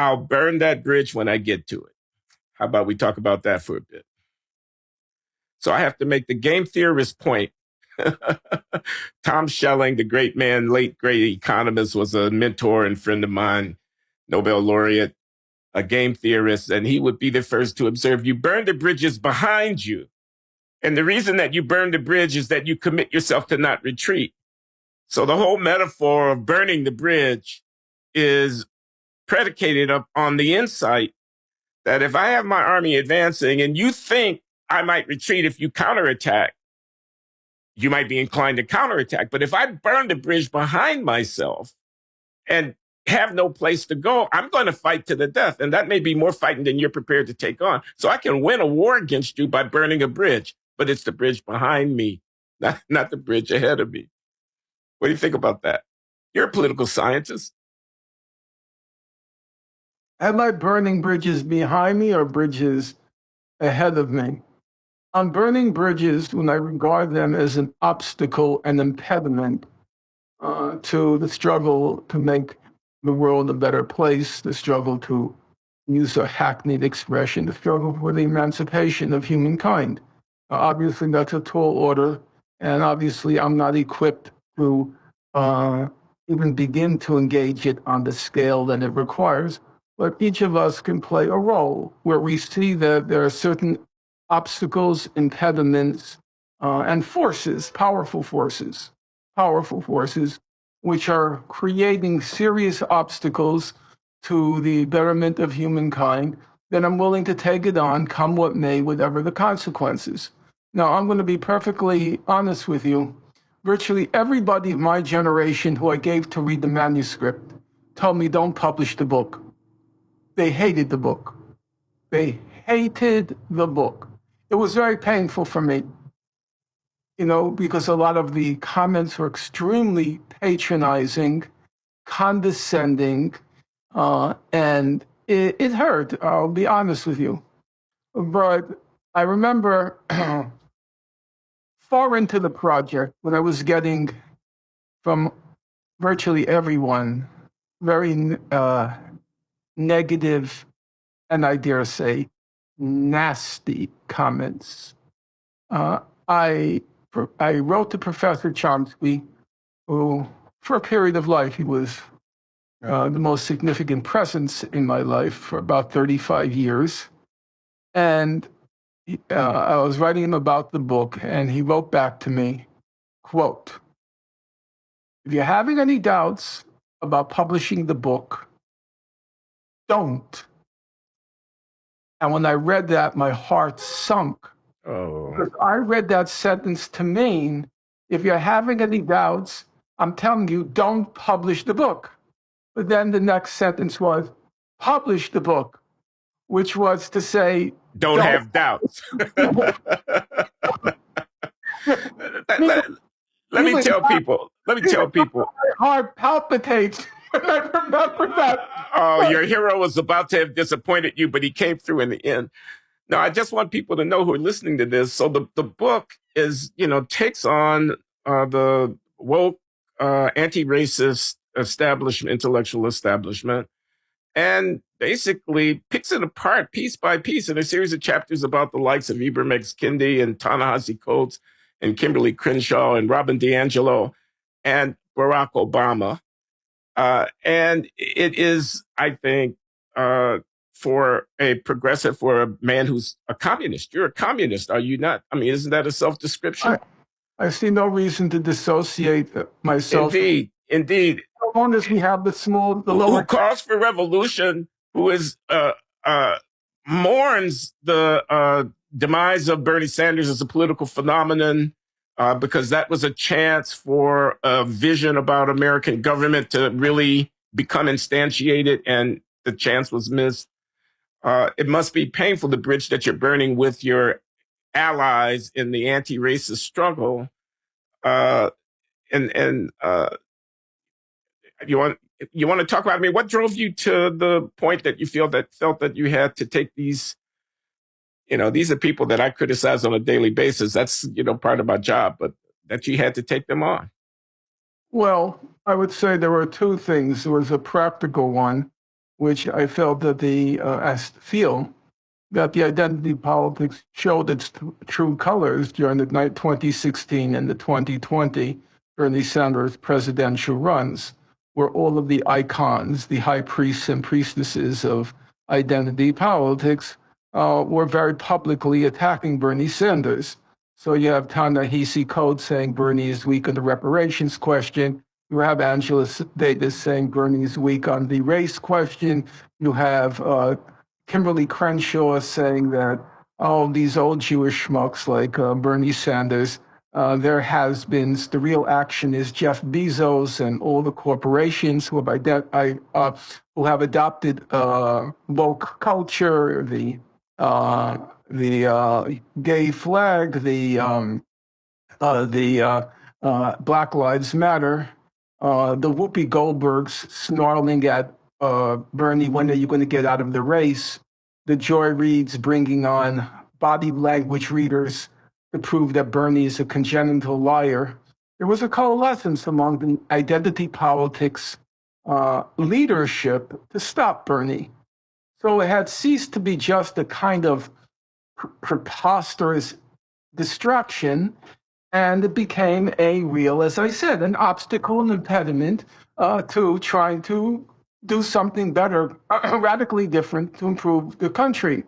I'll burn that bridge when I get to it. How about we talk about that for a bit? So I have to make the game theorist point. Tom Schelling, the great man, late great economist, was a mentor and friend of mine, Nobel laureate, a game theorist, and he would be the first to observe you burn the bridges behind you. And the reason that you burn the bridge is that you commit yourself to not retreat. So the whole metaphor of burning the bridge is predicated on the insight that if I have my army advancing and you think I might retreat if you counterattack, you might be inclined to counterattack. But if I burn the bridge behind myself and have no place to go, I'm going to fight to the death. And that may be more fighting than you're prepared to take on. So I can win a war against you by burning a bridge, but it's the bridge behind me, not the bridge ahead of me. What do you think about that? You're a political scientist. Am I burning bridges behind me or bridges ahead of me? On burning bridges, when I regard them as an obstacle, an impediment to the struggle to make the world a better place, the struggle to use a hackneyed expression, the struggle for the emancipation of humankind. Obviously, that's a tall order, and obviously I'm not equipped to even begin to engage it on the scale that it requires. But each of us can play a role where we see that there are certain obstacles, impediments, and forces, powerful forces, which are creating serious obstacles to the betterment of humankind, then I'm willing to take it on, come what may, whatever the consequences. Now, I'm going to be perfectly honest with you. Virtually everybody of my generation who I gave to read the manuscript told me don't publish the book. They hated the book. They hated the book. It was very painful for me, because a lot of the comments were extremely patronizing, condescending, and it hurt, I'll be honest with you. But I remember far into the project when I was getting from virtually everyone very negative, and I dare say, nasty comments. I wrote to Professor Chomsky, who, for a period of life, he was the most significant presence in my life for about 35 years. And I was writing him about the book, and he wrote back to me, quote, "If you're having any doubts about publishing the book, don't." And when I read that, my heart sunk. Oh. Because I read that sentence to mean, if you're having any doubts, I'm telling you, don't publish the book. But then the next sentence was, publish the book, which was to say, don't have doubts. Let me tell people. My heart palpitates when I remember that. Oh, your hero was about to have disappointed you, but he came through in the end. Now, I just want people to know who are listening to this. So the book is, takes on the woke, anti-racist establishment, intellectual establishment, and basically picks it apart piece by piece in a series of chapters about the likes of Ibram X. Kendi and Ta-Nehisi Coates and Kimberly Crenshaw and Robin DiAngelo and Barack Obama. And it is, I think, for a progressive, for a man who's a communist. You're a communist, are you not? I mean, isn't that a self-description? I see no reason to dissociate myself. Indeed. As long as we have the lower... Who calls for revolution, who is mourns the demise of Bernie Sanders as a political phenomenon, because that was a chance for a vision about American government to really become instantiated, and the chance was missed. It must be painful, the bridge that you're burning with your allies in the anti-racist struggle. You want to talk about, what drove you to the point that you felt that you had to take these, these are people that I criticize on a daily basis. That's, part of my job, but that you had to take them on? Well, I would say there were two things. There was a practical one, which I felt that I feel that the identity politics showed its true colors during the 2016 and the 2020 Bernie Sanders presidential runs, where all of the icons, the high priests and priestesses of identity politics, were very publicly attacking Bernie Sanders. So you have Ta-Nehisi Coates saying Bernie is weak on the reparations question. You have Angela Davis saying Bernie is weak on the race question. You have Kimberly Crenshaw saying that, oh, these old Jewish schmucks like Bernie Sanders, there has been, the real action is Jeff Bezos and all the corporations who have adopted woke culture, the gay flag, the Black Lives Matter, the Whoopi Goldbergs snarling at Bernie, when are you going to get out of the race? The Joy Reids bringing on body language readers to prove that Bernie is a congenital liar. There was a coalescence among the identity politics leadership to stop Bernie. So it had ceased to be just a kind of preposterous distraction, and it became a real, as I said, an obstacle, an impediment to trying to do something better, radically different to improve the country.